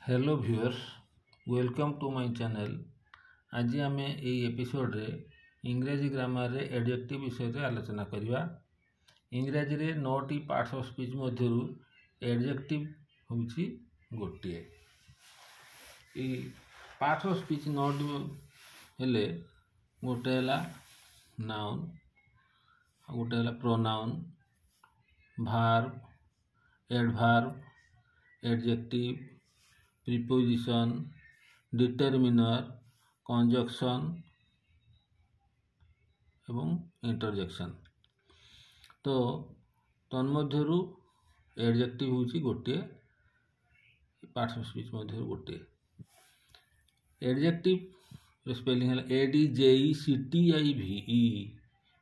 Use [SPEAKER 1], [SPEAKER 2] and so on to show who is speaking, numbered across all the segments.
[SPEAKER 1] Hello viewers, welcome to my channel. आज आम ये एपिसोड रे इंग्राजी ग्रामर रे एडजेक्टिव विषय रे आलोचना करवा। इंग्राजी रे 9टी पार्ट्स ऑफ स्पीच मध्यरु एडजेक्टिव होउची गोटे। ई पार्ट्स ऑफ स्पीच 9टी हेले गोटे हला नाउन, गोटे हला pronoun, verb, adverb, adjective, preposition, determiner, conjunction एवं इंटरजेक्शन। तो तन्मध्यरु एडजेक्टिव होउची गोटे, पार्ट्स ऑफ स्पीच मध्यरु गोटे। एडजेक्टिव स्पेलिंग है ADJECTIVE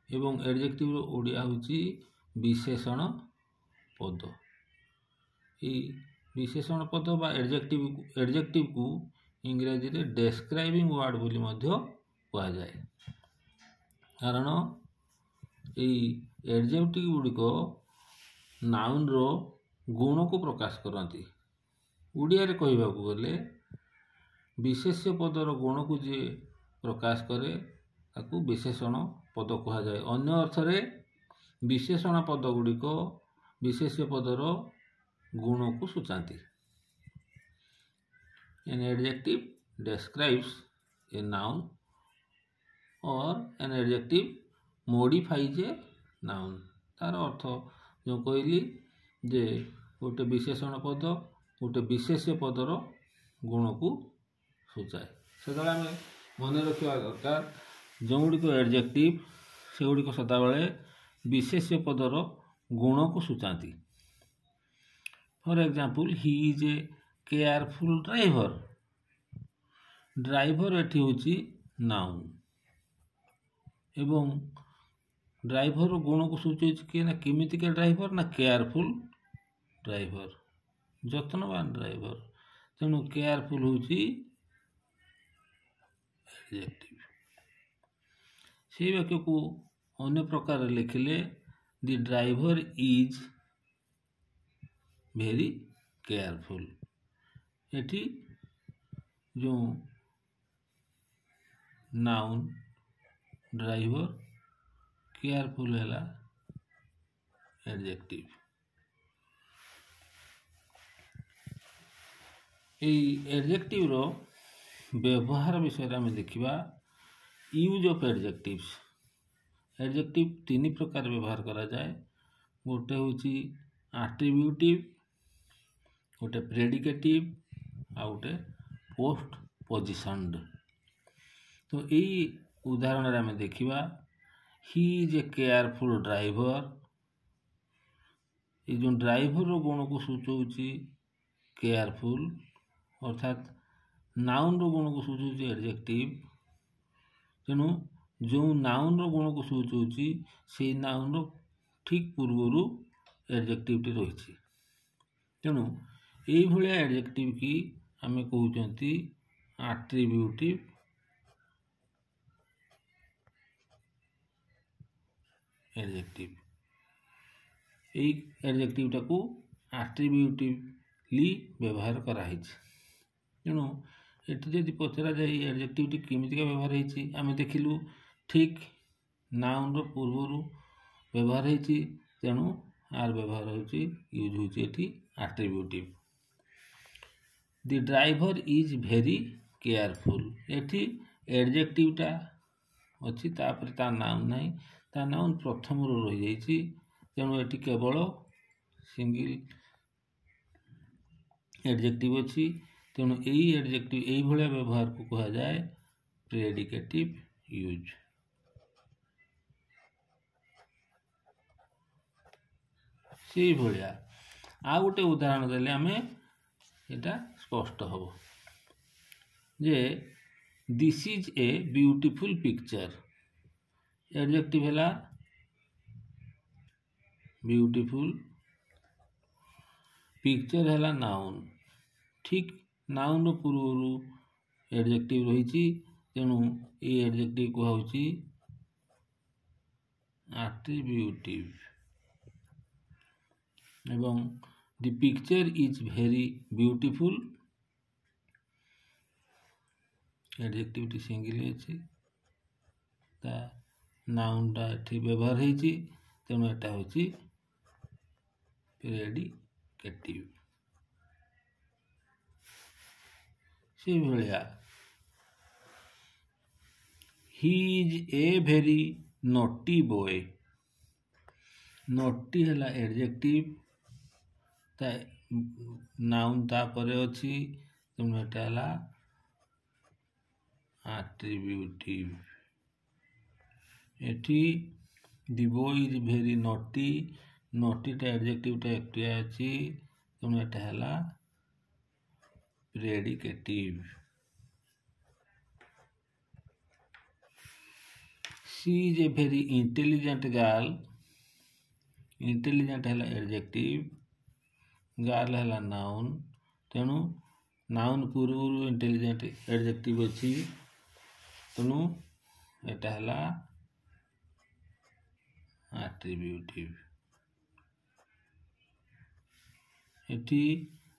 [SPEAKER 1] एवं एडजेक्टिव रो ओडिया होउची विशेषण पद। ई विशेषण पद बा एडजेक्टिव को इंग्रजी रे डेस्क्राइबिंग वर्ड बोली मध्य कहा जाए। कारण एडजेक्टिव गुड़िक नाउन रो गुण को प्रकाश करती। ओडिया रे कहबा को गले विशेष्य पदर गुण को जे प्रकाश करे ताकू विशेषण पद कहा जाए। अन्य अर्थ रे विशेषण पद गुड़िक विशेष्य पदर गुण को सूचाती। An adjective describes a noun or an adjective modifies a noun। तार अर्थ जो कहली जे गोटे विशेषण पद गोटे विशेष्य पदर गुण को सूचाए। से आम मन रखा दरकार जो गुड़िक एडजेक्टिव से गुड़िक सदाबले विशेष्य पदर गुण को सूचाती। For example, he is a careful driver. Driver एठी होची नाउन एवं ड्राइवर गुण को सूचे कि ना केमिति के ड्राइवर ना केयरफुल ड्राइवर, जत्नवान ड्राइवर। तेणु केयरफुल होची एडजेक्टिव। से वाक्य को अन्य प्रकार लिखिले the driver is very careful. एठी जो नाउन ड्राइवर केयरफुल है एडजेक्टिव। एडजेक्टिव रो व्यवहार विषय में देखिबा। Use of adjectives. एडजेक्टिव तीन प्रकार व्यवहार करा जाए। गोटे होची एट्रिब्यूटिव, गोटे प्रेडिकेटिव आ गोटे पोस्ट पोजिशन्ड। तो यही उदाहरण आम देखा। ही इज ए केयरफुल ड्राइवर। ये जो ड्राइवर रो गुण को सूचौची केयरफुल, अर्थात नाउन रो गुण को सूचौची एडजेक्टिव। तेणु जो नाउन रो गुण को सूचौची से नाउन रो ठीक पूर्वरु एडजेक्टिव टी रही। तेणु यही भलिया एडजेक्टिव की आमे कहउचंती एट्रिब्यूटिव एडजेक्टिव। यही एडजेक्टिव टाकू एट्रिब्यूटिवली व्यवहार कराई। तेणु एटी जदि पचरा जाए एडजेक्टिव टी केमितिका व्यवहार होइछि आमे देखिलु ठीक नाउन रो पूर्वरु व्यवहार होइछि। तेणु आर व्यवहार होइछि यूज होइछि एटी attributive. The driver is very careful. एटी एडजेक्टिव टा अच्छी तापर ता नाउन नहीं, ता नाउन प्रथम रो रही जाइछि। तेणु एटी केवल सिंगल एडजेक्टिव अच्छी। तेणु यही एडजेक्टिव यही भलिया व्यवहार को कहा जाए प्रेडिकेटिव यूज। से भलिया आ गोटे उदाहरण देले आमे एटा स्पष्ट हबो जे this is a beautiful picture. Adjective है ब्यूटीफुल, पिक्चर है नाउन। ठीक नाउन रो पूर्वरु एडजेक्टिव रही। तेणु ये एडजेक्टिव कहउची एट्रिब्यूटिव। एवं the picture is very beautiful adjective single अच्छी ता नाउनटा एठी व्यवहार होती तेणु यहाँ हूँ प्रेडिकेटिव से भाया he is a very naughty boy naughty है एडजेक्टिव नाउन तापर अच्छी तेणु यहाँ आट्रिब्यूटिव एठी the boy is very naughty नोटीटा एडजेक्टिवटा एकटिया अच्छी तेणु यहाँ predicative she is a very intelligent girl intelligent है एडजेक्टिव गर्ल है नाउन तेणु नाउन पूर्व इंटेलिजेंट एडजेक्टिव अच्छी तेणु यहाँ है आट्रिब्यूटिव एटी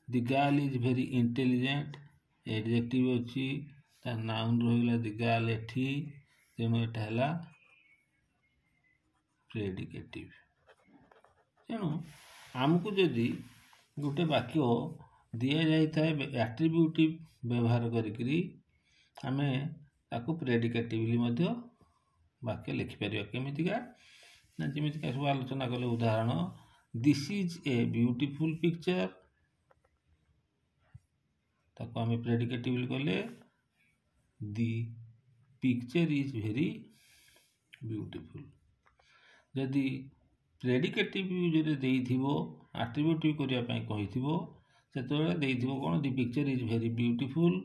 [SPEAKER 1] the girl is very intelligent adjective अच्छी ता नाउन रहा दी गर्ल एटी तेणु यहाँ है प्रेडिकेटिव तेणु आमको जदि गोटे वाक्य दि जाए एट्रिब्यूटिव व्यवहार करी आमे ताको प्रेडिकेटिवली वाक्य लिखिपर केमितिका जमीका सब आलोचना कले उदाहरण this is a beautiful picture ताको आमे प्रेडिकेटिवली कले the picture is very beautiful जदि प्रेडिकेटिव जदि देइथिबो आट्रिब्यूटिव करिया पई कहिथिबो सेतोले देइथिबो कोन the picture is very beautiful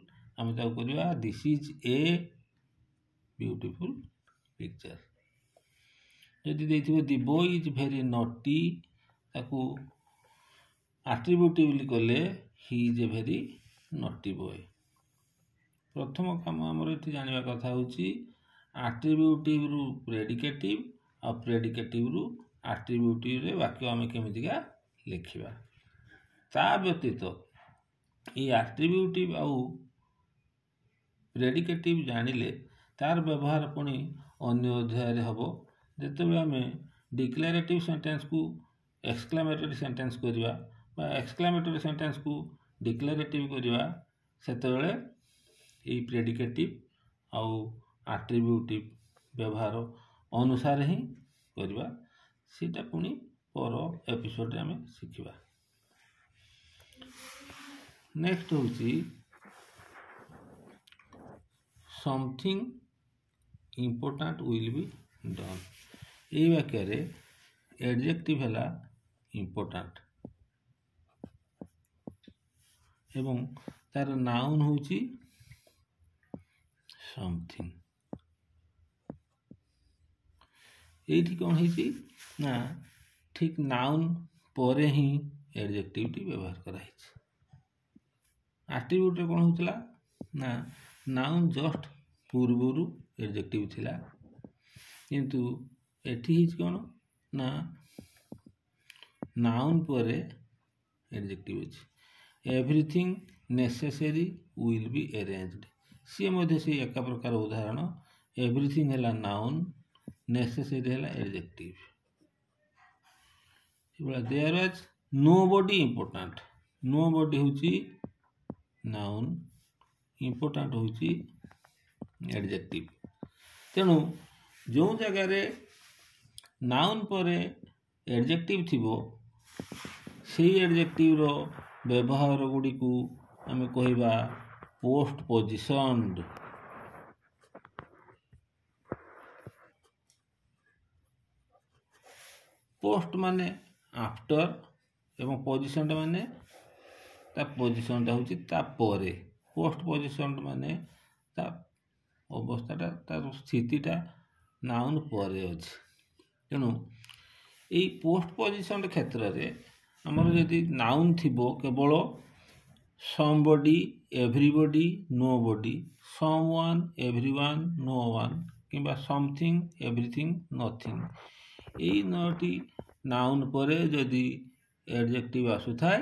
[SPEAKER 1] आमे ताको करिया this is a beautiful picture जदि देइथिबो the boy is very naughty ताको आट्रिब्यूटिवली कले he is a very naughty boy प्रथम काम हमर एठी जानिबा कथा होची आट्रिब्यूटिव रु प्रेडिकेटिव आ प्रेडिकेटिव रु आट्रिब्यूटिव रे वाक्य आमे केमितिका लिखिबा ता व्यतीत ये आट्रिब्यूटिव आउ प्रेडिकेटिव जानिले तार व्यवहार पुणी अन्य अध्याय हबो जेतेबेले आमे डिक्लेरेटिव सेंटेंस को एक्सक्लेमेटरी सेंटेंस करिवा बा एक्सक्लेमेटरी सेंटेंस को डिक्लेरेटिव करिवा सेतेबेले ए प्रेडिकेटिव आउ आट्रिब्यूटिव व्यवहार अनुसार ही करिवा सीटा पुणी पर एपिसोड रे आमे शिखिबा नेक्स्ट होची something important will be done ये वाक्य रे एडजेक्टिव है इम्पोर्टेंट एवं तार नाउन होची समथिंग ये कौन है ना ठीक नाउन परे ही एडजेक्टिव व्यवहार कराई आट्रिब्यूट कौन होता ना नाउन जस्ट पूर्वर एडजेक्टिव थिला किंतु एठी कौन ना नाउन परे एडजेक्टिव अछि everything necessary will be arranged सी मध्य से एक प्रकार उदाहरण एवरीथिंग है नाउन नेसेसरी है adjective there was nobody important nobody होची नाउन इंपोर्टेंट होची एडजेक्टिव तेणु जो जगह रे नाउन परे एडजेक्टिव थिबो से एडजेक्टिव रो व्यवहार गुडी को आमे कहिबा पोस्ट पोजिशन्ड पोस्ट माने आफ्टर एवं पोजिशन माने ता पोजिशन होची ता परे पोस्ट पोजिशन माने ता अवस्थाटा तार स्थितिटा नाउन परे अछि तेणु एई पोस्ट पोजिशन क्षेत्र रे हमर यदि नाउन थिबो केवल somebody everybody nobody someone everyone no one किंबा समथिंग एवरीथिंग नथिंग एई नोटी नाउन परे जदि एडजेक्टिव आसुथाय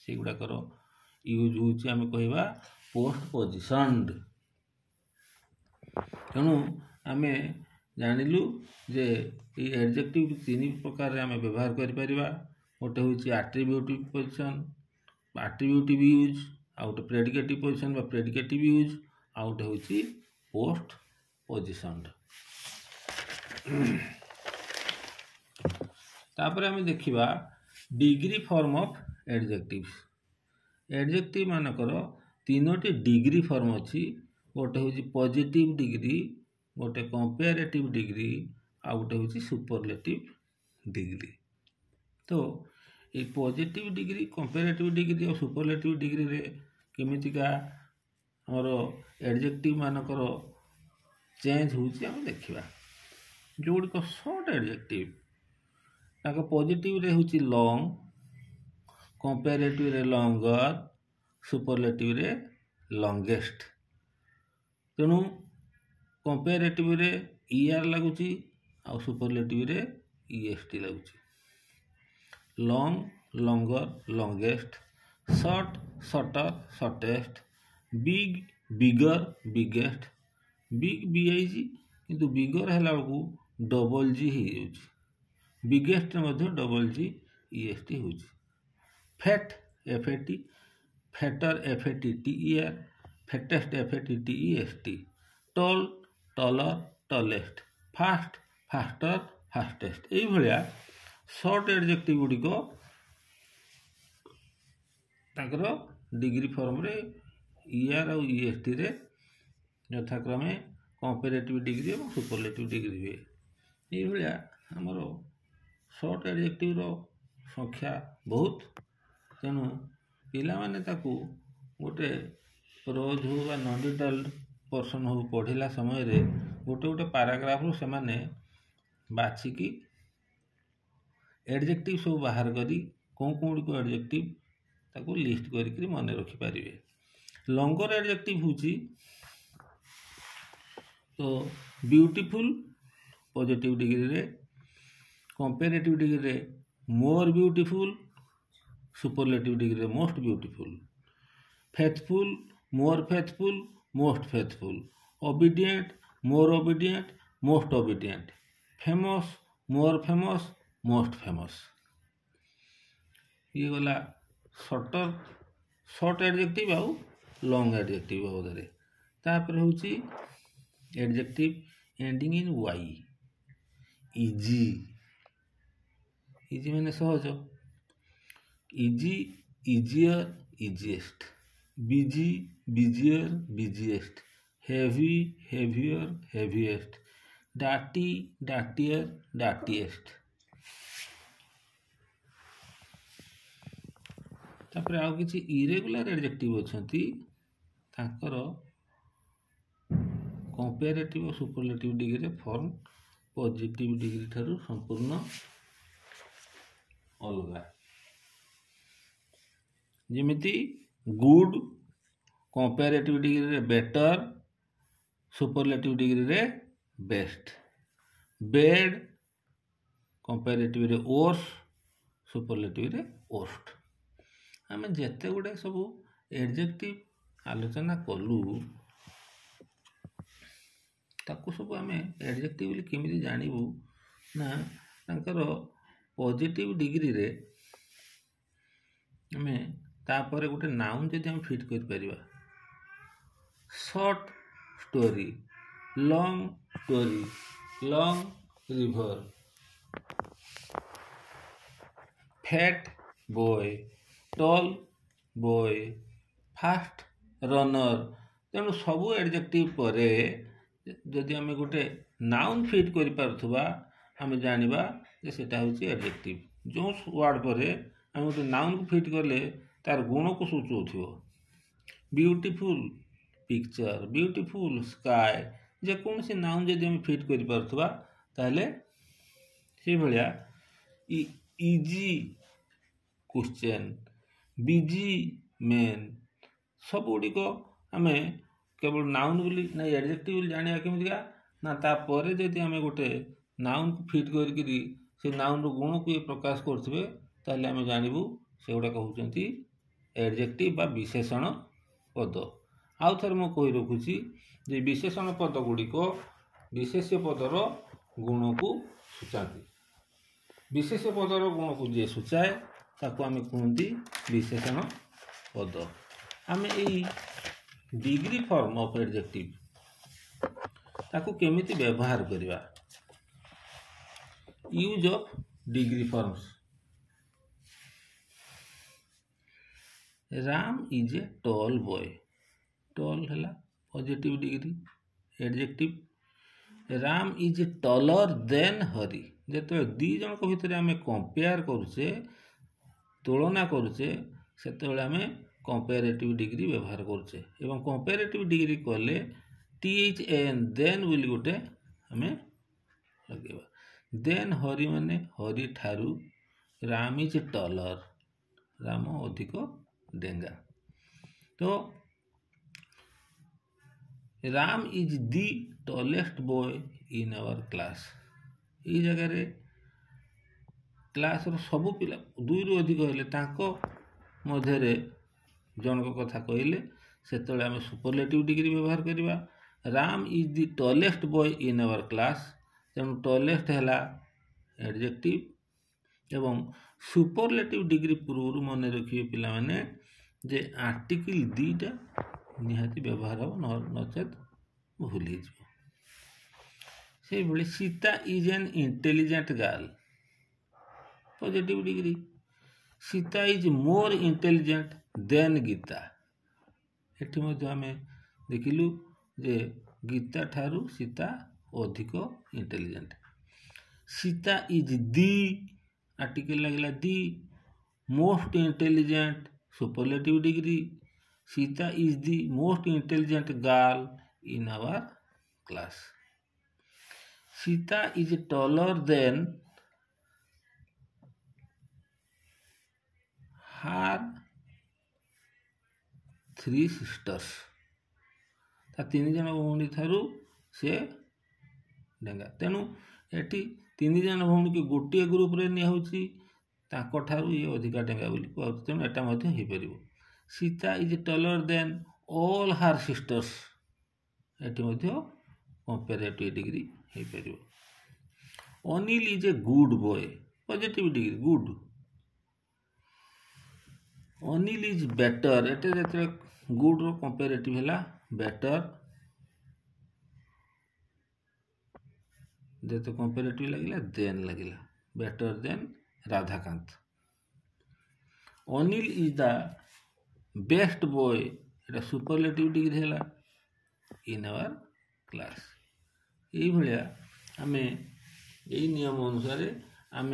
[SPEAKER 1] सेगुडा करो यूज होची आमे कहबा पोस्ट पोजिशन्ड तेणु आम जानिलु जे ये एडजेक्टिव 3 प्रकार आम व्यवहार करिपरिबा। गोटे होची एट्रिब्यूटिव पोजिशन एट्रिब्यूटिव यूज, आ गोटे प्रेडिकेटिव पोजिशन बा प्रेडिकेटिव यूज, आ गोटे होची पोस्ट पोजिशन। तापर आम देखिबा degree form of adjectives. Adjective मानकर 3टी डिग्री फॉर्म अच्छी। गोटे होची पॉजिटिव डिग्री, गोटे कंपेरेटिव डिग्री, आ गोटे होची सुपरलेटिव डिग्री। तो ये पॉजिटिव डिग्री, कंपेरेटिव डिग्री और सुपरलेटिव डिग्री रे केमितिका हमर एडजेक्टिव मानकर चेंज होची हम देखिबा। जोड़ को शॉर्ट एडजेक्टिव ताको पॉजिटिव रे होची लॉन्ग, कंपेरेटिव रे लॉन्गर, सुपरलेटिव रे लॉन्गेस्ट। तेणु कंपेरेटिव रे ईआर लगुची आ सुपरलेटिव रे ईएसटी लगुची। Long, longer, longest, short, shorter, shortest, big, bigger, biggest. Big B I G किंतु बिगर है बेलू डबल जी हो जाऊँगी। बिगेस्ट डबल जी ईएसटी हो। Fat F A T, fatter F A T T E R, fattest F A T T E S T. Tall, taller, tallest. Fast, faster, fastest. यही भाया short adjective गुड़िक ताकर डिग्री फॉर्म रे ईआर और ईएसटी रे यथाक्रमे कंपेरेटिव डिग्री और सुपरलेटिव डिग्री हुए। ये भाया आमर शॉर्ट एडजेक्टिव रो संख्या बहुत। तेणु पिला माने ताकू गोटे प्रोज हो बा नॉन डिटेल्ड पर्सन हो पढ़िला समय रे गोटे गोटे पैराग्राफ रो से माने बाछिकी एडजेक्टिव सब बाहर करी कौन कौन को एडजेक्टिव ताकू लिस्ट करी मन रखी पारिबे। लॉन्गर एडजेक्टिव होची तो ब्यूटीफुल पॉजिटिव डिग्री रे, कंपेरेटिव डिग्री रे मोर ब्यूटीफुल, सुपरलेटिव डिग्री रे most beautiful. Faithful, more faithful, most faithful. Obedient, more obedient, most obedient. Famous, more famous, most famous. ये गला शॉर्टर शॉर्ट एडजेक्टिव आउ long adjective बाबद। तापर होची adjective ending in Y. Easy, easy माने सहज। Easy, easier, easiest. Busy, busier, busiest. Heavy, heavier, heaviest. डाटी, dirtier, डाटीएस्ट। तापर आउ किछि इरेगुलर एडजेक्टिव अछंती ताकर कंपेरेटिव और superlative degree form positive degree ठारू संपूर्ण अलगा। जेमिति गुड कंपेरेटिव डिग्री रे बेटर, सुपरलेटिव डिग्री रे बेस्ट। बेड कंपेरेटिव रे वर्स, सुपरलेटिव रे वर्स्ट। आम जेते गुड़े सब एडजेक्टिव आलोचना कलु ताकू सब आम एडजेक्टिव केमिति जानबू ना तांकर पॉजिटिव डिग्री रे आम तापर गोटे नाउन जदि आम फिट कर परिबा। Short story, long story, long river. Fat boy, tall boy, fast runner. तेणु सबू एडजेक्टिव परे जदि आम गोटे नाउन फिट कर पारुथबा आम जानिबा जे सेटा होची एडजेक्टिव। जो वर्ड परे आम गोटे नाउन को फिट करले तार गुण को सूचौथिबो। Beautiful picture, beautiful sky. जे कौन सी नाउन जदि आम फिट कर पारुथबा ताहले से भलिया इजी क्वेश्चन, बिजी मैन सब गुड़िक आम केवल नाउन बोली ना एडजेक्टिव बोली जानिया केमितिका ना तापर जदि आम गोटे नाउन को फिट करी से नाउन गुण को ये प्रकाश करथिबे ताहले आम जानबू से गुड़ाक होचंती एडजेक्टिव बा विशेषण पद। आउ थे मुझे कही रखुची जे विशेषण पद गुड़िक विशेष्य पदर गुण को सूचाती। विशेष्य पदर गुण को जी सूचाए ताको आम कहते विशेषण पद। आम यही डिग्री फॉर्म ऑफ एडजेक्टिव ताको केमिति व्यवहार करवा। Use of degree forms. Ram is a tall boy. Tall है positive degree adjective. Ram is a taller than Hari. जो दी जन भितर आम कंपेयर करुचे तुलना करुचे से आम कंपेरेटिव डिग्री व्यवहार करुचे एवं कंपेरेटिव डिग्री कले THN देन बोली गोटे आम लगेगा। देन हरि माने हरि ठारू राम इज टॉलर राम अधिक डेंगा। तो Ram is the tallest boy in our class. ये जगह क्लास सबु पिला दुई रु अधिक हेले ताको मध्यरे जनक कथा कहले से आम सुपरलेटिव डिग्री व्यवहार करवा। Ram is the tallest boy in our class तेणु टॉलेस्ट है एडजेक्टिव एवं सुपरलेटिव डिग्री पूर्व मन रखिए पिला माने जे आर्टिकल दीटा निहाती व्यवहार हो नचेत भूल से भाई। Sita is an intelligent girl positive degree. Sita is more intelligent than Gita. ये आम देखिलु जे गीता ठारू सीता अधिक intelligent. Sita is the article लगला the most intelligent superlative degree. Sita is the most intelligent girl in our class. Sita is taller than her 3 sisters. ता 3 जन भौणी थारू से डेंगा। तेणु एटी 3 जन भौणी की गोटे ग्रुप रे निया होची ताको ठारू ये अधिका डेंगा बोली कहू। तेणु एटा मध्ये हे परिबो। Sita is taller than all her sisters. एटी मध्ये कंपेरेटिव डिग्री हे परिबो। Anil is a good boy positive degree good. Anil is better एटे जेते गुड रो कंपेरेटिव हैला बेटर जेते कंपेरेटिव लगिला देन लगिला better than Radhakant. Anil is the best boy एटा सुपरलेटिव डिग्री हैला इन आवर क्लास। यही भाया आम यही नियम अनुसार आम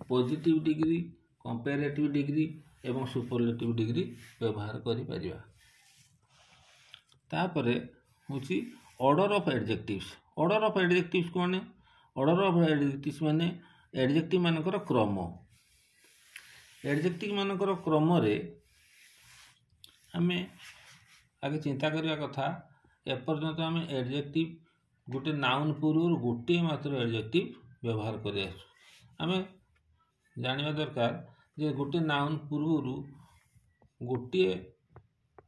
[SPEAKER 1] पॉजिटिव डिग्री कंपेरेटिव डिग्री एवं सुपरलेटिव डिग्री व्यवहार करि परिबा। तापरे होची order of adjectives. Order of adjectives कोने ऑर्डर ऑफ एडजेक्टिव्स माने एडजेक्टिव मानकर क्रम। एडजेक्टिव मानकर क्रम रे आमे आगे चिंता करबा कथा एपर्यंत आम एडजेक्टिव गोटे नाउन पूर्व गोटे मात्र एडजेक्टिव व्यवहार कर आम जानिबा दरकार जे गोटे नाउन पूर्व गोटे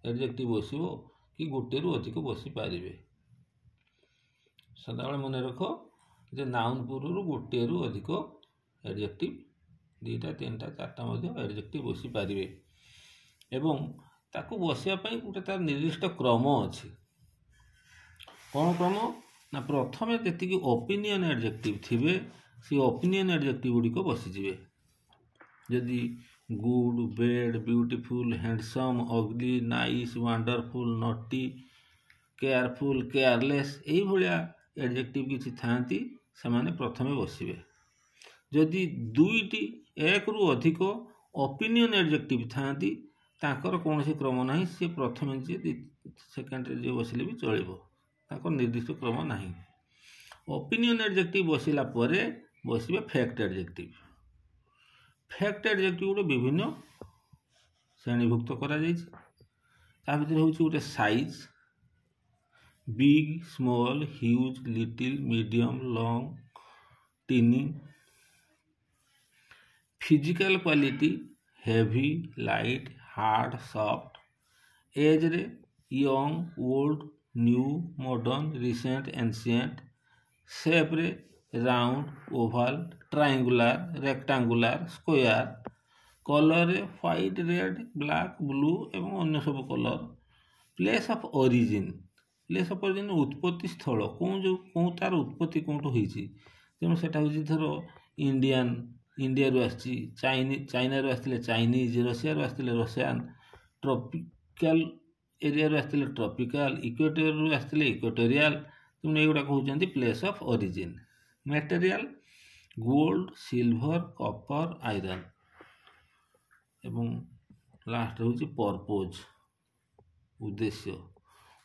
[SPEAKER 1] एडजेक्टिव बसो कि गोटे रु अधिक बसी पारे। सदाबले मन रख जे नाउन पूर्व गोटे रु अधिक एडजेक्टिव 2टा 3टा 4टा एडजेक्टिव बसी पारे एवं ताकू बसिया पई गोटे तार निर्दिष्ट क्रम अछि। कौन क्रम ना प्रथमे जेतिकी ओपिनियन एडजेक्टिव थिबे से ओपिनियन एडजेक्टिव गुड़िक बसीजिवे। जदि गुड बैड ब्यूटीफुल हैंडसम अगली नाइस वंडरफुल नटी केयरफुल केयरलेस यही भाया एडजेक्टिव किसी थांती से माने प्रथमे बसिबे। जदि 2टी 1 रु अधिक ओपिनियन एडजेक्टिव थांती ताकर कौन क्रम ना सी प्रथम जी सेकेंड जी बसिले भी चलिबो ताकर निर्दिष्ट क्रम नहीं। ओपिनियन एडजेक्टिव बसिला परे बसिबे फैक्ट एडजेक्टिव। फैक्ट एडजेक्टिव गोटे विभिन्न श्रेणीभुक्त करा भर गोटे size big small huge little medium long tiny. Physical quality heavy light hard soft age रे young old new modern recent ancient shape रे round oval triangular rectangular square colour रे white red black blue एवं अन्य सब colour place of origin उत्पत्ति स्थल कौन तार उत्पत्ति कौटू होती तेणु सेटा हूँ धर इंडिया रु आसी चाइना रु आसते चाइनीज रशिया रु आसते रशियान ट्रॉपिकल एरिया रु आसते ट्रॉपिकल इक्वेटर रु आसते इक्वेटोरियल तेणु एगुड़ा कहते place of origin material gold silver copper iron एवं लास्ट हूँ पर्पज उद्देश्य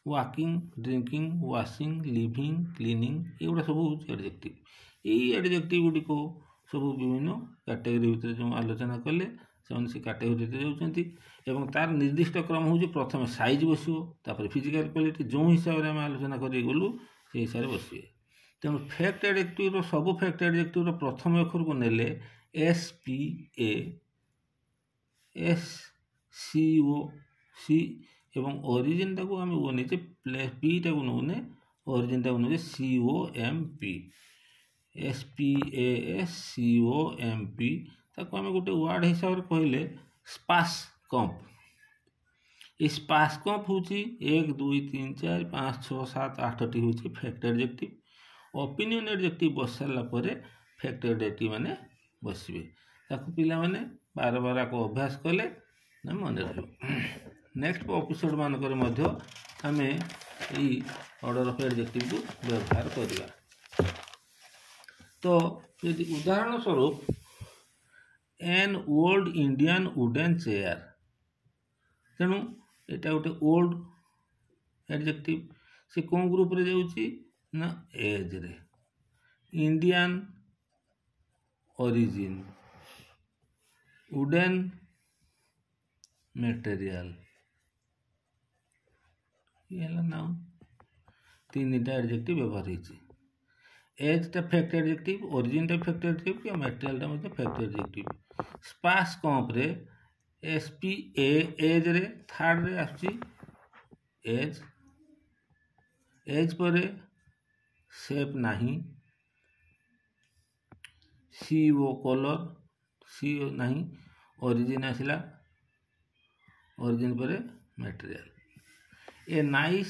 [SPEAKER 1] walking drinking washing living cleaning एगुड़ा सब हूँ एडजेक्टिव यही एडजेक्टिव गुड़िक सब विभिन्न कैटेगरी भितर जो आलोचना कले से कैटेगरी जाऊँगी एवं तार निर्दिष्ट क्रम हूँ प्रथम साइज बसर फिजिकल क्वालिटी जो हिसाब से आम आलोचना कर गलु से हिसाब से बसवे तेणु फैक्ट एडजेक्टिव सब फैक्ट एडजेक्टिव प्रथम अक्षर को नेले SPA SCOC एवं ओरिजिन टाक आम नहींचे पी टाक नौने ओरिजिन टाक नौचे COMP SPASCOMP ताको आम गोटे वर्ड हिसाब से कहले स्पास कंप ये स्पास कंप हूँ 1 2 3 4 5 6 7 8 टी हूँ फैक्ट एडजेक्टिव ओपिनियन एडजेक्टिव बस सारा फैक्ट एडजेक्टिव माने बसवे ताको पिला माने बार बार को अभ्यास कले ना मन रही नेक्स्ट एपिसोड मानकर मध्य आम यही ऑर्डर ऑफ एडजेक्टिव को व्यवहार करवा तो यदि उदाहरण स्वरूप an old Indian wooden chair तेणु यहाँ गोटे ओल्ड एडजेक्टिव से कौन ग्रुप रे जाउची ना एज रे इंडियन ओरिजिन वुडन मटेरियल ये नाउन तीन एडजेक्टिव व्यवहार होती एज टा फैक्ट एडजेक्टिव ओरिजिन टा फैक्ट एडजेक्टिव या मटेरियल टा मतलब फैक्ट एडजेक्टिव स्पास कंप रे SPA एज रे थर्ड रे आछि एज पर शेप नहीं CO कलर CO नहीं ओरिजिन आसला ओरिजिन पर material a nice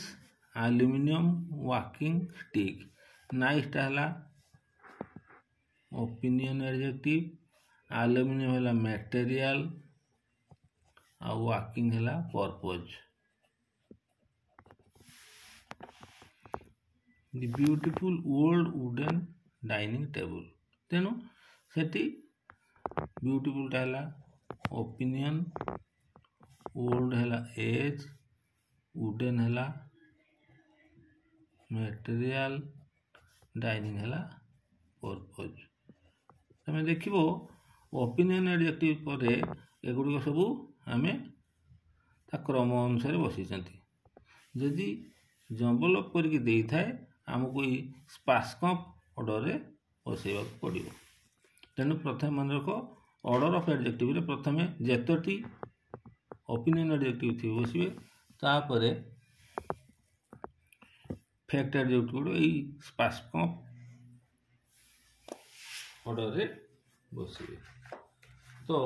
[SPEAKER 1] aluminium walking stick nice टा हला ओपिनियन एडजेक्टिव एल्यूमिनियम हला मटेरियल आ वॉकिंग हला purpose the beautiful old wooden dining table तेणु सेठी ब्यूटीफुल टा हला ओपिनियन ओल्ड हला एज वुडन हला मटेरियल डाइनिंग हला पर्पज तमें देखिबो ओपिनियन एडजेक्टिव पर एगुड़िक सब आम क्रम अनुसार बसी जदि जंबलअप करके दे थाए आमको स्पास कंप ऑर्डर रे बसैवा पड़ो तेणु प्रथम मन रख ऑर्डर ऑफ एडजेक्टिव रे प्रथम जेतोटी ओपिनियन एडजेक्टिव थी बसवे तापर फैक्ट एडजेक्टिव गुड़ यही स्पास कंप ऑर्डर रे बसवे तो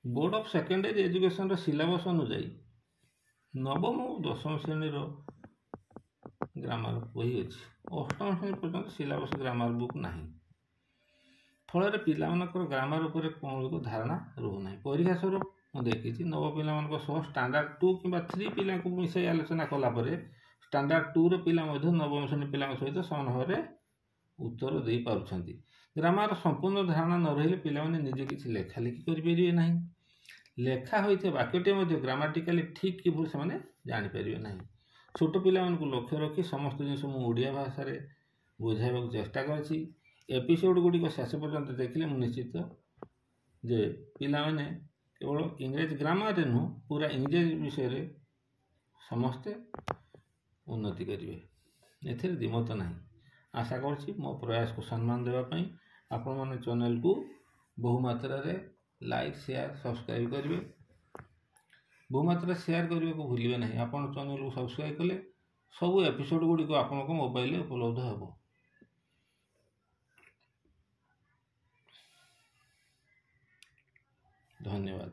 [SPEAKER 1] board of secondary education syllabus अनुजाई नवम और दशम श्रेणी ग्रामर बही अच्छी अष्टम श्रेणी पर्यटन सिलेबस ग्रामर बुक नहीं फल पिलाମାନଙ୍କର ग्रामर उपर कौन धारणा रोना परीक्षा स्वरूप मुझे देखी नव पिला स्टांडार्ड 2 कि 3 पिला मिसाई आलोचना कलापर स्टांडार्ड 2 पिला नवम श्रेणी पिला सहित समान भाव उत्तर दे पार्टी ग्रामर संपूर्ण धारणा न रही पिलाने निजे किसी लेखा लिखि करें ना लेखा होता वाक्यटे ग्रामाटिकाली ठीक कि भूल से जानीपर ना छोट पिला लक्ष्य रखी समस्त जिन ओडिया भाषा बुझाइबा चेष्टा करछि एपिसोड गुड़िक शेष पर्यंत देखिले मु निश्चित जे पिला माने केवल इंग्रेज ग्रामर रे नुह पूरा इंग्रेज विषय समस्ते उन्नति करेंगे एथिरे द्विमत नहीं आशा करछि मो प्रयास को सम्मान देवाई आपण माने चैनल को ବହୁମାତ୍ରାରେ ଲାଇକ୍ ସେୟାର ସବସ୍କ୍ରାଇବ୍ କରିବେ। ବହୁମାତ୍ରାରେ ସେୟାର କରିବାକୁ ଭୁଲିବେ ନାହିଁ। ଆପଣ ଚ୍ୟାନେଲକୁ ସବସ୍କ୍ରାଇବ୍ କଲେ ସବୁ ଏପିସୋଡ଼ ଗୁଡ଼ିକ ଆପଣଙ୍କ ମୋବାଇଲରେ ଉପଲବ୍ଧ ହେବ। ଧନ୍ୟବାଦ।